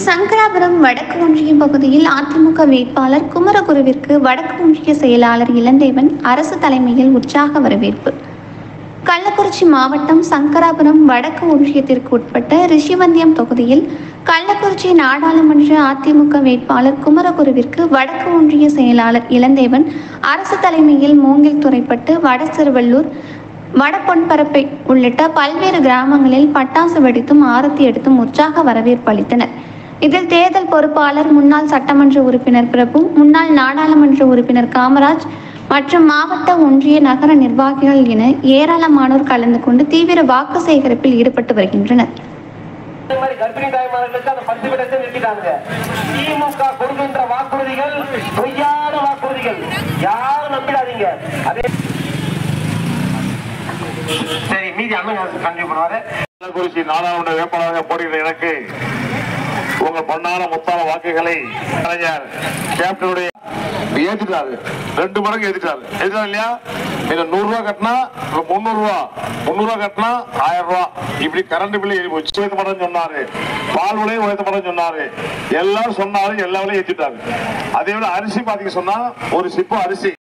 சங்கராபுரம் வடக்கு ஒன்றியம் பகுதியில் அதிமுக வேட்பாளர் குமரகுருவிற்கு வடக்கு ஒன்றிய செயலாளர் இளந்தேவன் அரசு தலைமையில் உற்சாக வரவேற்பு. கள்ளக்குறிச்சி மாவட்டம் சங்கராபுரம் வடக்கு ஒன்றியத்திற்கு உட்பட்ட ரிஷிவந்தியம் தொகுதியில் கள்ளக்குறிச்சி நாடாளுமன்ற அதிமுக வேட்பாளர் குமரகுருவிற்கு வடக்கு ஒன்றிய செயலாளர் இளந்தேவன் அரசு தலைமையில் மூங்கில் துறைப்பட்டு, வடசிறுவள்ளூர், வடபொன்பரப்பை உள்ளிட்ட பல்வேறு கிராமங்களில் பட்டாசு வெடித்தும் ஆரத்தி எடுத்தும் உற்சாக வரவேற்பு அளித்தனர். இதில் தேர்தல் பொறுப்பாளர், முன்னாள் சட்டமன்ற உறுப்பினர் பிரபு, முன்னாள் நாடாளுமன்ற உறுப்பினர் காமராஜ் மற்றும் மாவட்ட, ஒன்றிய, நகர நிர்வாகிகள் என ஏராளமானோர் கலந்து கொண்டு தீவிர வாக்கு சேகரிப்பில் ஈடுபட்டு வருகின்றனர். கள்ளக்குறிச்சி நாடாளுமன்ற வேட்பாளராக போடுகிற எனக்கு உங்கள் பொன்னான முத்தான வாக்குகளை கேப்டனுடைய ஏற்றிட்டாரு, 2 மடங்கு ஏற்றிட்டாரு இல்லையா? நீங்க 100 ரூபா கட்டினா 300 ரூபா, 300 ரூபா கட்டினா 1000 ரூபா. இப்படி கரண்ட் பில்லு உயர்த்த மாட்டேன்னு சொன்னாரு, பால் விலையும் உயர்த்த மாட்டேன்னு சொன்னாரு, எல்லாரும் சொன்னாரு, எல்லா விலையும் ஏற்றிட்டாரு. அதே விட அரிசி பாத்தீங்க சொன்னா ஒரு சிப்பம் அரிசி